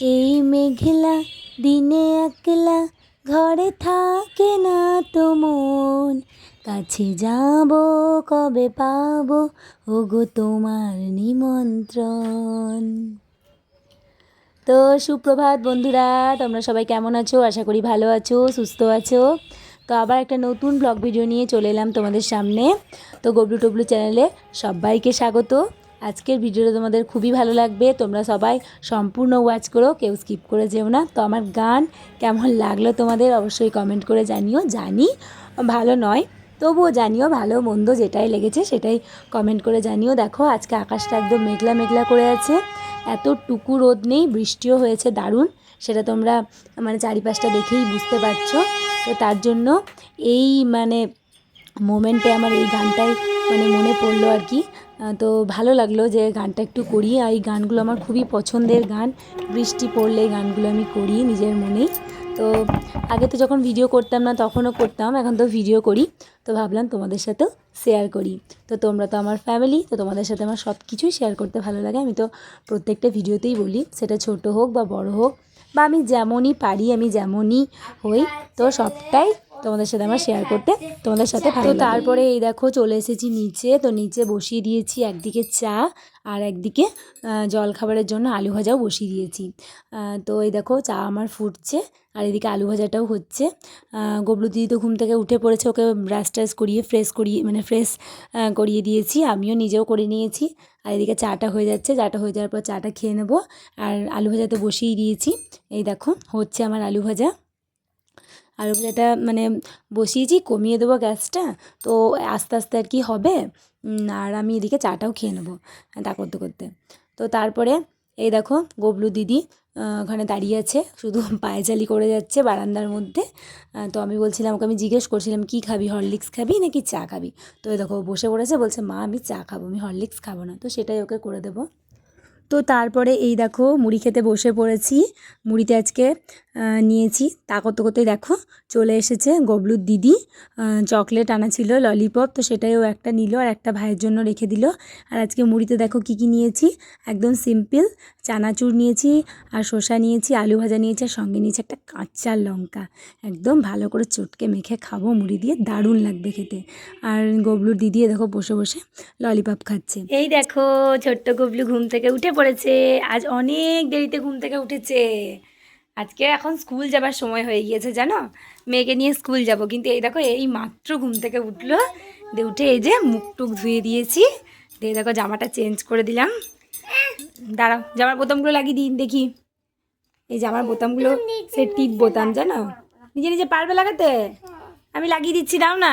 এই মেঘলা দিনে একলা ঘরে থাকে না তো মন, কাছে যাব কবে পাবো ওগো তোমার নিমন্ত্রণ। তো সুপ্রভাত বন্ধুরা, তোমরা সবাই কেমন আছো? আশা করি ভালো আছো, সুস্থ আছো। তো আবার একটা নতুন ব্লগ ভিডিও নিয়ে চলে এলাম তোমাদের সামনে। তো গবলু টবলু চ্যানেলে সবাইকে স্বাগত। আজকের ভিডিওটা তোমাদের খুবই ভালো লাগবে, তোমরা সবাই সম্পূর্ণ ওয়াচ করো, কেউ স্কিপ করে যেও না। তো আমার গান কেমন লাগলো তোমাদের অবশ্যই কমেন্ট করে জানিও। জানি ভালো নয়, তবুও জানিও, ভালো মন্দ যেটাই লেগেছে সেটাই কমেন্ট করে জানিও। দেখো আজকে আকাশটা একদম মেঘলা মেঘলা করে আছে, এতটুকু রোদ নেই, বৃষ্টিও হয়েছে দারুণ, সেটা তোমরা মানে চারিপাশটা দেখেই বুঝতে পারছো। তো তার জন্য এই মোমেন্টে আমার এই গানটাই মনে পড়লো আর কি। তো ভালো লাগলো যে গানটা একটু করি, আর এই গানগুলো আমার খুবই পছন্দের গান। বৃষ্টি পড়লে এই গানগুলো আমি করি নিজের মনেই। তো আগে তো যখন ভিডিও করতাম না তখনও করতাম, এখন তো ভিডিও করি, তো ভাবলাম তোমাদের সাথেও শেয়ার করি। তো তোমরা তো আমার ফ্যামিলি, তো তোমাদের সাথে আমার সব কিছুই শেয়ার করতে ভালো লাগে। আমি তো প্রত্যেকটা ভিডিওতেই বলি, সেটা ছোট হোক বা বড় হোক, বা আমি যেমনই পারি, আমি যেমনই হই, তো সবটাই তোমাদের সাথে আমার শেয়ার করতে তোমাদের সাথে ভালো লাগে। তো তারপরে এই দেখো চলে এসেছি নিচে। তো নিচে বসিয়ে দিয়েছি একদিকে চা, আর একদিকে জল খাবারের জন্য আলু ভাজাও বসিয়ে দিয়েছি। তো এই দেখো চা আমার ফুটছে, আর এদিকে আলু ভাজাটাও হচ্ছে। গবলু দিদি তো ঘুম থেকে উঠে পড়েছে, ওকে ব্রাশ ট্রাশ করিয়ে ফ্রেশ করিয়ে দিয়েছি, আমিও নিজেও করে নিয়েছি। আর এদিকে চাটা হয়ে যাচ্ছে, চাটা হয়ে যাওয়ার পর চাটা খেয়ে নেবো। আর আলু ভাজা তো বসিয়েই দিয়েছি, এই দেখো হচ্ছে আমার আলু ভাজা। আলু ভাজাটা বসিয়েছি, কমিয়ে দেবো গ্যাসটা, তো আস্তে আস্তে আর কি হবে। আর আমি এদিকে চাটাও খেয়ে নেবো তা করতে করতে। তো তারপরে এই দেখো গবলু দিদি ওখানে দাঁড়িয়ে আছে, শুধু পায়চালি করে যাচ্ছে বারান্দার মধ্যে। তো আমি বলছিলাম, ওকে আমি জিজ্ঞেস করছিলাম কী খাবি, হরলিক্স খাবি নাকি চা খাবি? তো এই দেখো বসে পড়েছে, বলছে মা আমি চা খাবো, আমি হরলিক্স খাবো না। তো সেটাই ওকে করে দেবো। তো তারপরে এই দেখো মুড়ি খেতে বসে পড়েছি। মুড়িতে আজকে নিয়েছি, তা করতে করতেই দেখো চলে এসেছে গবলুর দিদি। চকলেট আনা ছিল, ললিপপ, তো সেটাইও একটা নিল আর একটা ভাইয়ের জন্য রেখে দিল। আর আজকে মুড়িতে দেখো কী কী নিয়েছি, একদম সিম্পল চানাচুর নিয়েছি, আর শসা নিয়েছি, আলু ভাজা নিয়েছি, আর সঙ্গে নিয়েছি একটা কাঁচা লঙ্কা। একদম ভালো করে চটকে মেখে খাবো মুড়ি দিয়ে, দারুণ লাগবে খেতে। আর গবলুর দিদি দেখো বসে বসে ললিপপ খাচ্ছে। এই দেখো ছোট্ট গবলু ঘুম থেকে উঠে পড়েছে, আজ অনেক দেরিতে ঘুম থেকে উঠেছে। আজকে এখন স্কুল যাবার সময় হয়ে গিয়েছে জানো, মেয়েকে নিয়ে স্কুল যাব, কিন্তু এই দেখো এই মাত্র ঘুম থেকে উঠলো। দিয়ে উঠে এই যে মুখ টুক ধুয়ে দিয়েছি, দিয়ে দেখো জামাটা চেঞ্জ করে দিলাম। দাঁড়াও জামার বোতামগুলো লাগিয়ে দিই দেখি। এই জামার বোতামগুলো সে টিপ বোতাম জানো, নিজে নিজে পারবে লাগাতে? আমি লাগিয়ে দিচ্ছি, দাও না।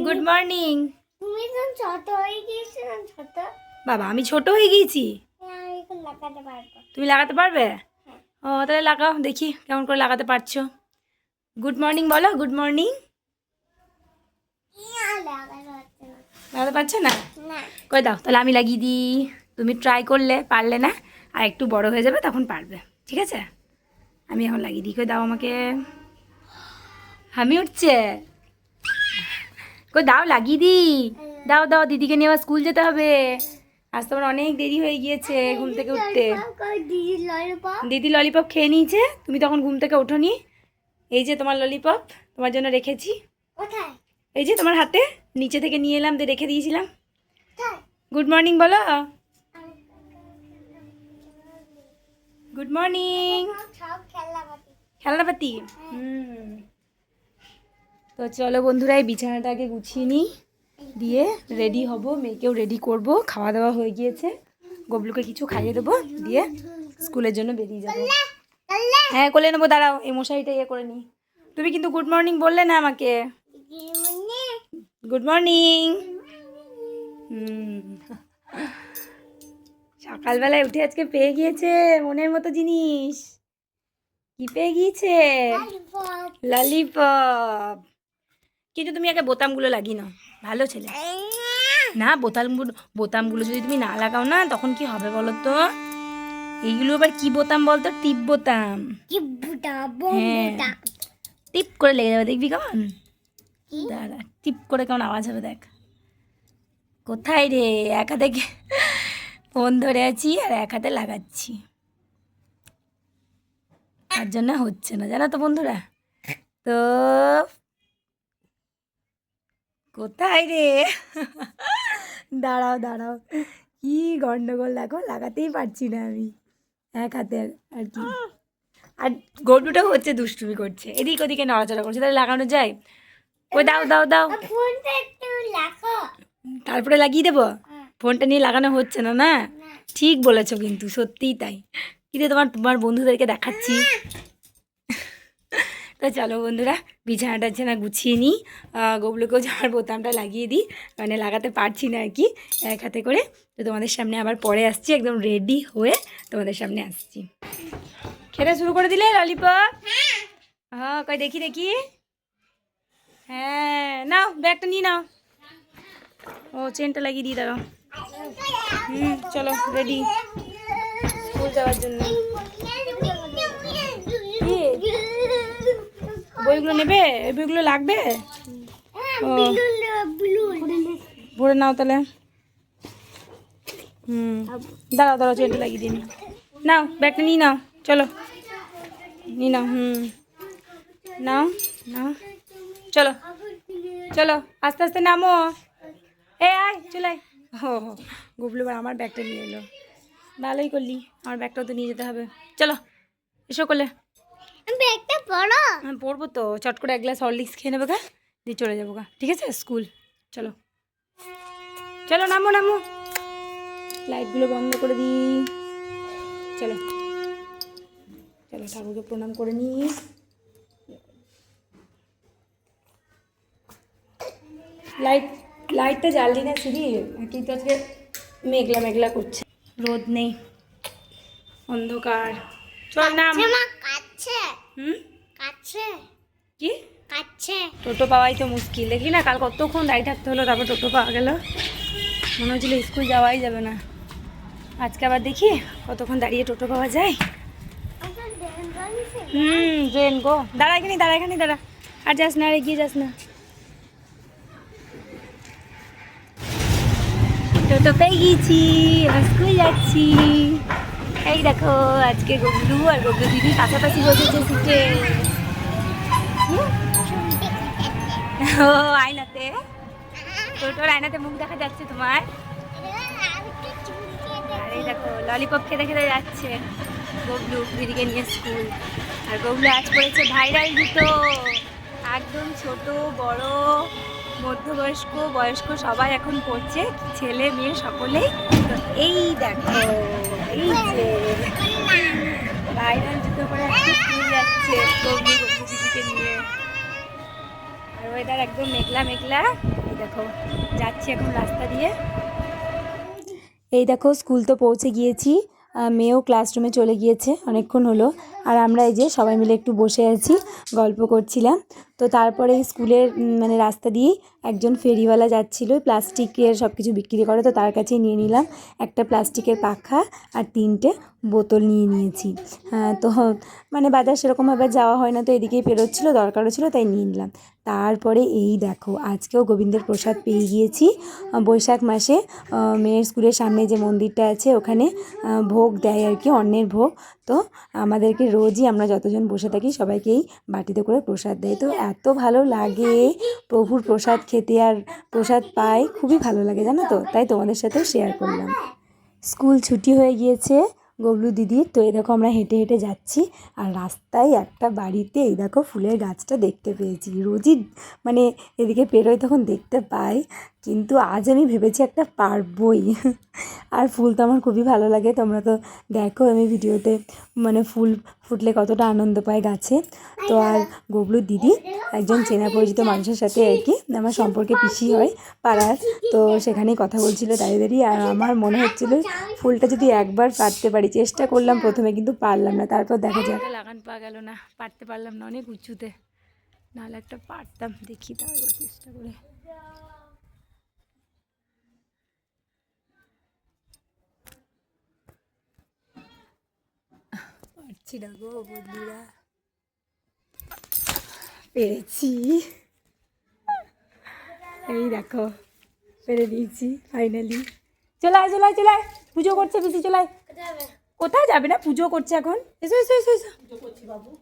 Good morning. তুমি তো ছোট হয়ে গিয়েছো না? ছোট বাবা, আমি ছোট হয়ে গিয়েছি? তুমি লাগাতে পারবে? ও তাহলে লাগাও দেখি কেমন করে লাগাতে পারছো। গুড মর্নিং বলো, গুড মর্নিং। লাগাতে পারছো না? কই দাও তাহলে আমি লাগিয়ে দিই। তুমি ট্রাই করলে পারলে না, আর একটু বড় হয়ে যাবে তখন পারবে, ঠিক আছে? আমি এখন লাগিয়ে দিই, কই দাও আমাকে। আমি উঠছে, কই দাও লাগিয়ে দিই। দাও দাও, দিদিকে নিয়ে আবার স্কুল যেতে হবে, আজ তোমার অনেক দেরি হয়ে গিয়েছে ঘুম থেকে উঠতে। দিদি ললিপপ খেয়ে নিয়েছে, তুমি তখন ঘুম থেকে ওঠোনি। এই যে তোমার ললিপপ, তোমার জন্য রেখেছি। এই যে তোমার হাতে, নিচে থেকে নিয়ে এলাম, দিয়ে রেখে দিয়েছিলাম। গুড মর্নিং বলো। Good morning. খেলনাপাতি। তো চলো বন্ধুরা, এই বিছানাটা আগে গুছিয়ে নিই, দিয়ে রেডি হব, মেয়েকেও রেডি করব। খাওয়া দাওয়া হয়ে গিয়েছে, গবলুকে কিছু খাইয়ে দেবো, দিয়ে স্কুলের জন্য বেরিয়ে যাবো। হ্যাঁ কোলে নেবো, দাঁড়াও এই মশারিটা ইয়ে করে নিই। তুমি কিন্তু গুড মর্নিং বললে না আমাকে। Good morning. সকালবেলায় উঠে আজকে পেয়ে গিয়েছে মনের মতো জিনিস। কি পেয়ে গিয়েছে? ললিপপ। কিন্তু তুমি আগে বোতামগুলো লাগিয়ে নাও, ভালো ছেলে। না বোতামগুলো যদি তুমি না লাগাও না, তখন কি হবে বলো তো? এইগুলো আবার কি বোতাম বলতো? টিপ বোতাম। হ্যাঁ, টিপ করে লেগে যাবে, দেখবি কেমন। দাঁড়া, টিপ করে কেমন আওয়াজ হবে দেখ। কোথায় রে? এক হাতে ফোন ধরে আছি আর এক হাতে লাগাচ্ছি। তার জন্য হচ্ছে না, জানো তো বন্ধুরা। তো কোথায় রে, দাঁড়াও দাঁড়াও, কি গন্ডগোল দেখো, লাগাতেই পারছি না আমি এক হাতে আর কি। আর গরুটাও হচ্ছে দুষ্টুমি করছে, এদিক ওদিকে নড়াচড়া করছে, তাহলে লাগানো যায়? ওই দাও দাও দাও, তারপরে লাগিয়ে দেবো। ফোনটা নিয়ে লাগানো হচ্ছে না, না ঠিক বলেছো কিন্তু, সত্যিই তাই। কিন্তু তোমার তোমার বন্ধুদেরকে দেখাচ্ছি। তো চলো বন্ধুরা, বিছানাটা না গুছিয়ে নিই, গোবলুকেও যাওয়ার বোতামটা লাগিয়ে দিই, মানে লাগাতে পারছি না আর কি এক হাতে করে। তো তোমাদের সামনে আবার পরে আসছি, একদম রেডি হয়ে তোমাদের সামনে আসছি। খেতে শুরু করে দিলে ললিপপ? হ্যাঁ, কই দেখি দেখি। হ্যাঁ নাও, ব্যাগটা নিয়ে নাও। ও চেনটা লাগিয়ে দিই, দাঁড়াও। চলো রেডি স্কুল যাওয়ার জন্য। বইগুলো নেবে? এই বইগুলো লাগবে? ও ভরে নাও তাহলে। দাঁড়াও দাঁড়াও, চেনটা লাগিয়ে দিন। নাও ব্যাগটা নিয়ে নাও, চলো নিয়ে নাও। নাও নাও, চলো চলো, আস্তে আস্তে নামো। আয় চলে আয়। ও গুবলু আমার ব্যাগটা নিয়ে এলো, ভালোই করলি, আমার ব্যাগটাও তো নিয়ে যেতে হবে। চলো এসো করলে, ব্যাগটা পড়ো। আমি পড়বো তো, চট করে এক গ্লাস হরলিক্স খেয়ে নেবো গা, দিয়ে চলে যাবো গা, ঠিক আছে স্কুল। চলো চলো, নামো নামো, লাইটগুলো বন্ধ করে দিই। চলো চলো, ঠাকুরকে প্রণাম করে নিই। লাইটটা জ্বাললি না সিঁড়ি, কিন্তু আজকে মেঘলা মেঘলা করছে, রোদ নেই, অন্ধকার। চল নাম। কাছে কাছে কি কাছে টোটো পাওয়াই তো মুশকিল, দেখলি না কাল কতক্ষণ দাঁড়িয়ে থাকতে হলো, তারপর টোটো পাওয়া গেল। মনে হচ্ছিল স্কুল যাওয়াই যাবে না, আজকে আবার দেখি কতক্ষণ দাঁড়িয়ে টোটো পাওয়া যায়। ট্রেন গো, দাঁড়া এখানে দাঁড়া, এখানে দাঁড়া, আর যাস না, আর এগিয়ে যাস না। টোটো পেয়ে গিয়েছি, স্কুল যাচ্ছি। এই দেখো আজকে গবলু আর গবলু দিদি কাছাকাছি বসেছে সিটে। ও আয়নাতে, টোটোর আয়নাতে মুখ দেখা যাচ্ছে তোমার। আর এই দেখো ললিপপ খেতে খেতে যাচ্ছে গবলু দিদিকে নিয়ে স্কুল। আর গবলু আজ পড়েছে ভাইরাল জুতো, একদম ছোট বড় মধ্যবয়স্ক বয়স্ক সবাই এখন পড়ছে, ছেলে মেয়ে সকলেই। তো এই দেখো, এই যে ভাইরাল জুতো পরে আজকে স্কুল যাচ্ছে গবলু গবলু দিদিকে নিয়ে। আর ওয়েদার একদম মেঘলা মেঘলা, এই দেখো যাচ্ছি এখন রাস্তা দিয়ে। এই দেখো স্কুল তো পৌঁছে গিয়েছি, মেয়েও ক্লাসরুমে চলে গিয়েছে অনেকক্ষণ হলো। আর আমরা এই যে সবাই মিলে একটু বসে আছি, গল্প করছিলাম। তো তারপরে স্কুলের মানে রাস্তা দিয়েই একজন ফেরিওয়ালা যাচ্ছিলো, প্লাস্টিকের সব কিছু বিক্রি করে, তো তার কাছেই নিয়ে নিলাম একটা প্লাস্টিকের পাখা আর 3টে বোতল নিয়ে নিয়েছি। তো মানে বাজার সেরকমভাবে যাওয়া হয় না, তো এদিকেই পেরোচ্ছিলো, দরকারও ছিল তাই নিয়ে নিলাম। তারপরে এই দেখো আজকেও গোবিন্দের প্রসাদ পেয়ে গিয়েছি। বৈশাখ মাসে মেয়ের স্কুলের সামনে যে মন্দিরটা আছে ওখানে ভোগ দেয় আর কি, অন্নের ভোগ। তো আমাদেরকে রোজই আমরা যতজন বসে থাকি সবাইকেই বাটিতে করে প্রসাদ দেয়। তো এত ভালো লাগে প্রভুর প্রসাদ খেতে, আর প্রসাদ পাই খুবই ভালো লাগে জানো তো, তাই তোমাদের সাথেও শেয়ার করলাম। স্কুল ছুটি হয়ে গিয়েছে গবলু দিদির, তো এই দেখো আমরা হেঁটে হেঁটে যাচ্ছি, আর রাস্তায় একটা বাড়িতে এই দেখো ফুলের গাছটা দেখতে পেয়েছি। রোজই মানে এদিকে পেরোই তখন দেখতে পাই, কিন্তু আজ আমি ভেবেছি একটা পারবই। আর ফুল তো আমার খুবই ভালো লাগে, তোমরা তো দেখো আমি ভিডিওতে মানে ফুল ফুটলে কতটা আনন্দ পায় গাছে। তো আর গবলু দিদি একজন চেনা পরিচিত মানুষের সাথে আর কি আমার সম্পর্কে পিসি হয় পাড়ার, তো সেখানেই কথা বলছিল দাঁড়িয়ে দাঁড়িয়ে। আর আমার মনে হচ্ছিল ফুলটা যদি একবার পারতে পারি, চেষ্টা করলাম প্রথমে কিন্তু পারলাম না, তারপর দেখা যায় লাগান পাওয়া গেল না, পারতে পারলাম না অনেক উঁচুতে, নাহলে একটা পারতাম। দেখি তাও একবার চেষ্টা করে। পারছি না গো বন্ধুরা, পেরেছি, এই দেখো পেরে দিয়েছি ফাইনালি। চলে আয় চলে আয় চলে আয়, পুজো করছে পিসি, চলে আয় কোথায় যাবে না, পুজো করছে এখন। এসো এসো এসো এসো।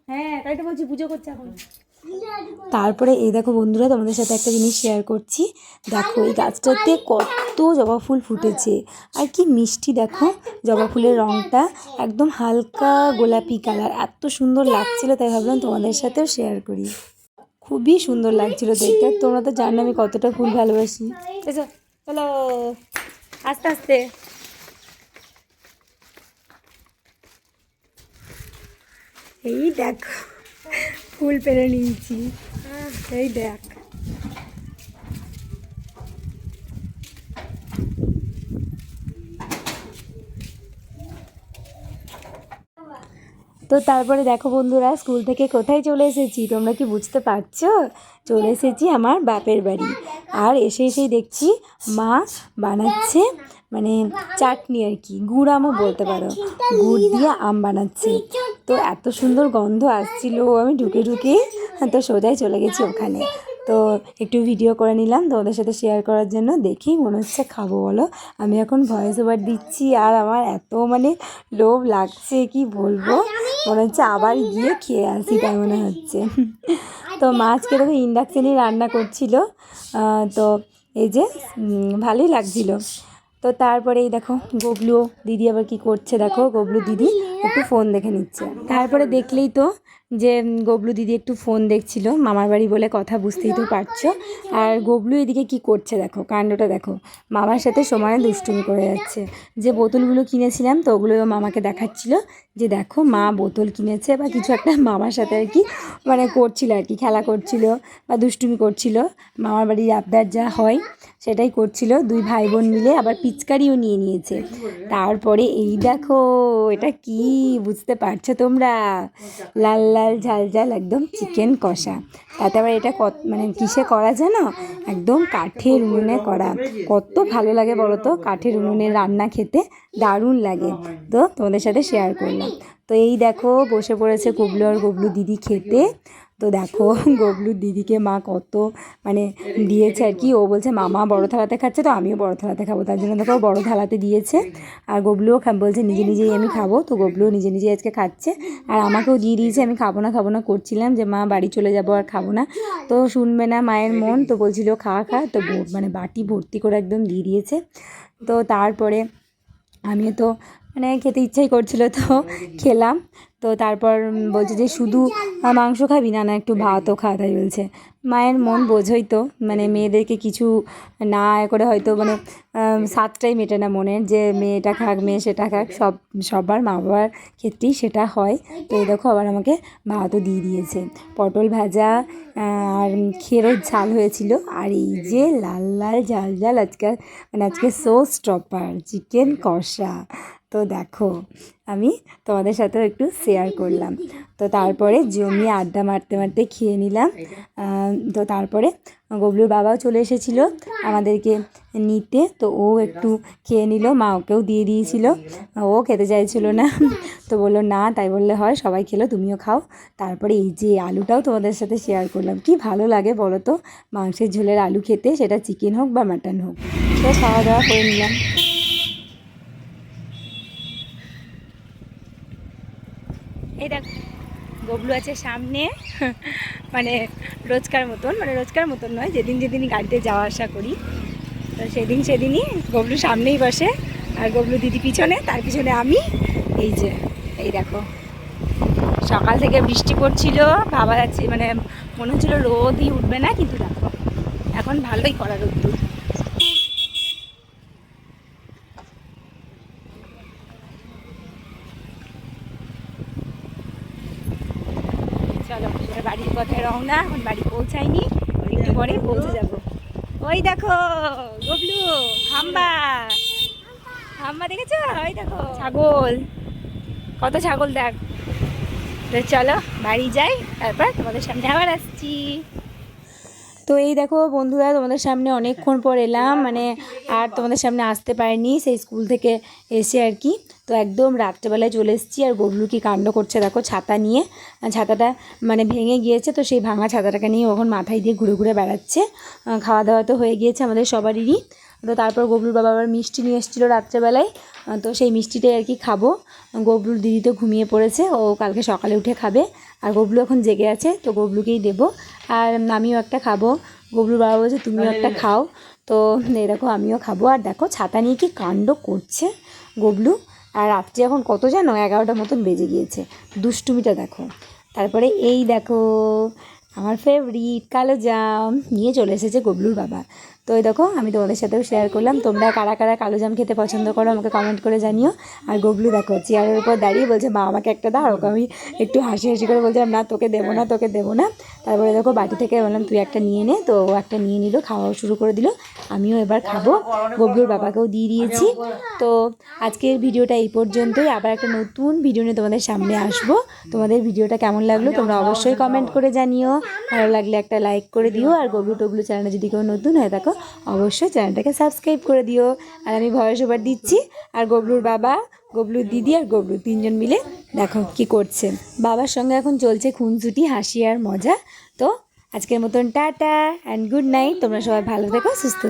হ্যাঁ তাই তো বলছি, পুজো করছে এখন। তারপরে এই দেখো বন্ধুরা, তোমাদের সাথে একটা জিনিস শেয়ার করছি। দেখো এই গাছটাতে কত জবা ফুল ফুটেছে, আর কি মিষ্টি দেখো। জবা ফুলের রঙটা একদম হালকা গোলাপি কালার, এত সুন্দর লাগছিল, তাই ভাবলাম তোমাদের সাথেও শেয়ার করি। খুবই সুন্দর লাগছিল দেখতে। আর তোমরা তো জানো আমি কতটা ফুল ভালোবাসি। এসো চলো আস্তে আস্তে। এই দেখো ফুল পেরে নিয়েছি, এই দেখ। তো তারপরে দেখো বন্ধুরা, স্কুল থেকে কোথায় চলে এসেছি তোমরা কি বুঝতে পারছো? চলে এসেছি আমার বাপের বাড়ি। আর এসেই দেখছি মা বানাচ্ছে মানে চাটনি আর কি, গুড় আমও বলতে পারো, গুড় দিয়ে আম বানাচ্ছে। তো এত সুন্দর গন্ধ আসছিল, আমি ঢুকে তো সোজাই চলে গেছি ওখানে। তো একটু ভিডিও করে নিলাম তোমাদের সাথে শেয়ার করার জন্য। দেখেই মনে হচ্ছে খাবো, বলো। আমি এখন ভয়েস ওভার দিচ্ছি, আর আমার এত মানে লোভ লাগছে কি বলবো, মনে হচ্ছে আবার গিয়ে খেয়ে আসি তাই মনে হচ্ছে। তো মাছকে দেখো ইন্ডাকশানেই রান্না করছিল, তো এই যে ভালোই লাগছিল। তো তারপরে এই দেখো গবলু দিদি আবার কি করছে, দেখো গবলু দিদি একটু ফোন দেখে নিচ্ছে। তারপরে দেখলেই তো যে গবলু দিদি একটু ফোন দেখছিল, মামার বাড়ি বলে কথা, বুঝতেই তো পারছো। আর গবলু এদিকে কি করছে দেখো, কাণ্ডটা দেখো, মামার সাথে সমানে দুষ্টুমি করে যাচ্ছে। যে বোতলগুলো কিনেছিলাম তো ওগুলো মামাকে দেখাচ্ছিল, যে দেখো মা বোতল কিনেছে বা কিছু একটা মামার সাথে আর কি মানে করছিল আর কি, খেলা করছিল বা দুষ্টুমি করছিল। মামার বাড়ির আবদার যা হয় সেটাই করছিল, দুই ভাই বোন মিলে। আবার পিচকারিও নিয়ে নিয়েছে। তারপরে এই দেখো, এটা কি বুঝতে পারছো তোমরা? লাল লাল ঝাল ঝাল একদম চিকেন কষা। তাতে আবার এটা মানে কিসে করা জানো? একদম কাঠের উনুনে করা। কত ভালো লাগে বলো তো, কাঠের উনুনে রান্না খেতে দারুণ লাগে। তো তোমাদের সাথে শেয়ার করলাম। তো এই দেখো বসে পড়েছে গবলু আর গবলু দিদি খেতে। তো দেখো গবলুর দিদিকে মা কত মানে দিয়েছে আর কি। ও বলছে মামা বড় থালাতে খাচ্ছে, তো আমিও বড় থালাতে খাবো, তার জন্য দেখো বড় থালাতে দিয়েছে। আর গবলুও বলছে নিজে নিজেই আমি খাবো, তো গবলুও নিজে নিজেই আজকে খাচ্ছে। আর আমাকেও দিয়ে দিয়েছে, আমি খাবো না করছিলাম যে মা বাড়ি চলে যাবো আর খাবো না, তো শুনবে না মায়ের মন, তো বলছিল খা খা, তো মানে বাটি ভর্তি করে একদম দিয়ে দিয়েছে। তো তারপরে আমিও তো মানে খেতে ইচ্ছাই করছিল, তো খেলাম। তো তারপর বলছে যে শুধু মাংস খাবি না, না একটু ভাতও খা, তাই বলছে। মায়ের মন বোঝোই তো, মানে মেয়েদেরকে কিছু না করে হয়তো মানে স্বাদটাই মেটে না মনের, যে মেয়েটা খাক মেয়ে সেটা খাক, সবার মা বাবার ক্ষেত্রেই সেটা হয়। তো এই দেখো আবার আমাকে ভাতও দিয়ে দিয়েছে, পটল ভাজা আর খেরোর ঝাল হয়েছিল। আর এই যে লাল লাল ঝাল ঝাল আজকে সোস টপার চিকেন কষা। তো দেখো আমি তোমাদের সাথেও একটু শেয়ার করলাম। তো তারপরে জমিয়ে আড্ডা মারতে মারতে খেয়ে নিলাম। তো তারপরে গবলুর বাবাও চলে এসেছিলো আমাদেরকে নিতে, তো ও একটু খেয়ে নিল, মা ওকেও দিয়ে দিয়েছিল। ও খেতে চাইছিল না, তো বললো না, তাই বললে হয়, সবাই খেলো তুমিও খাও। তারপরে এই যে আলুটাও তোমাদের সাথে শেয়ার করলাম, কি ভালো লাগে বলো তো মাংসের ঝোলের আলু খেতে, সেটা চিকেন হোক বা মাটন হোক। তো খাওয়া দাওয়া করে নিলাম। এই দেখ গবলু আছে সামনে, মানে রোজকার মতন নয়, যেদিনই গাড়িতে যাওয়া আসা করি তো সেদিনই গবলু সামনেই বসে, আর গবলু দিদি পিছনে, তার পিছনে আমি। এই দেখো সকাল থেকে বৃষ্টি পড়ছিল, ভাবা যাচ্ছে মানে মনে হচ্ছিল রোদই উঠবে না, কিন্তু দেখো এখন ভালোই করা রোদ্দুর। চলো বাড়ির কথায় রওনা, এখন বাড়ি পৌঁছায়নি, একটু পরে পৌঁছে যাব। ওই দেখো গবলু হাম্বা দেখেছো? ওই দেখো ছাগল, কত ছাগল দেখ। তো চলো বাড়ি যাই, তারপর তোমাদের সামনে আবার আসছি। তো এই দেখো বন্ধুরা, তোমাদের সামনে অনেকক্ষণ পর এলাম, মানে আর তোমাদের সামনে আসতে পারিনি সেই স্কুল থেকে এসে আর কি। তো একদম রাত্রেবেলায় চলে এসেছি। আর গবলু কি কাণ্ড করছে দেখো, ছাতা নিয়ে, ছাতাটা মানে ভেঙে গিয়েছে, তো সেই ভাঙা ছাতাটাকে নিয়ে ওখন মাথায় দিয়ে ঘুরে ঘুরে বেড়াচ্ছে। খাওয়া দাওয়া তো হয়ে গিয়েছে আমাদের সবারই। তো তারপর গবলুর বাবা আবার মিষ্টি নিয়ে এসেছিলো রাত্রেবেলায়, তো সেই মিষ্টিটাই আর কি খাবো। গবলুর দিদি তো ঘুমিয়ে পড়েছে, ও কালকে সকালে উঠে খাবে, আর গবলু এখন জেগে আছে, তো গবলুকেই দেবো। আর আমিও একটা খাবো, গবলুর বাবা বলছে তুমিও একটা খাও। তো এই দেখো আমিও খাবো। আর দেখো ছাতা নিয়ে কি কাণ্ড করছে গবলু। আর রাত্রি এখন কত জানো, 11টার মতন বেজে গিয়েছে, দুষ্টুমিটা দেখো। তারপরে এই দেখো আমার ফেভারিট কালো জাম নিয়ে চলে এসেছে গবলুর বাবা। তো এই দেখো আমি তোমাদের সাথেও শেয়ার করলাম, তোমরা কারা কারা কালো জাম খেতে পছন্দ করো আমাকে কমেন্ট করে জানিও। আর গবলু দেখো চেয়ারের উপর দাঁড়িয়ে বলছে মা আমাকে একটা দাও, ওকে আমি একটু হাসি হাসি করে বলছিলাম না তোকে দেবো না, তোকে দেবো না। তারপরে দেখো বাটি থেকে বললাম তুই একটা নিয়ে নে, তো ও একটা নিয়ে নিল, খাওয়াও শুরু করে দিল। আমিও এবার খাবো, গবলুর বাবাকেও দিয়ে দিয়েছি। তো আজকের ভিডিওটা এই পর্যন্তই, আবার একটা নতুন ভিডিও নিয়ে তোমাদের সামনে আসবো। তোমাদের ভিডিওটা কেমন লাগলো তোমরা অবশ্যই কমেন্ট করে জানিও, ভালো লাগলে একটা লাইক করে দিও। আর গবলু টবলু চ্যানেলে যদি কেউ নতুন হয়ে থাকো অবশ্যই চ্যানেলটাকে সাবস্ক্রাইব করে দিও। আর আমি ভয়েস ওভার দিচ্ছি, আর গবলুর বাবা, গবলুর দিদি আর গবলু তিনজন মিলে দেখো কি করছে। বাবার সঙ্গে এখন চলছে খুনসুটি, হাসি আর মজা। তো আজকের মতন টাটা অ্যান্ড গুড নাইট, তোমরা সবাই ভালো থেকো, সুস্থ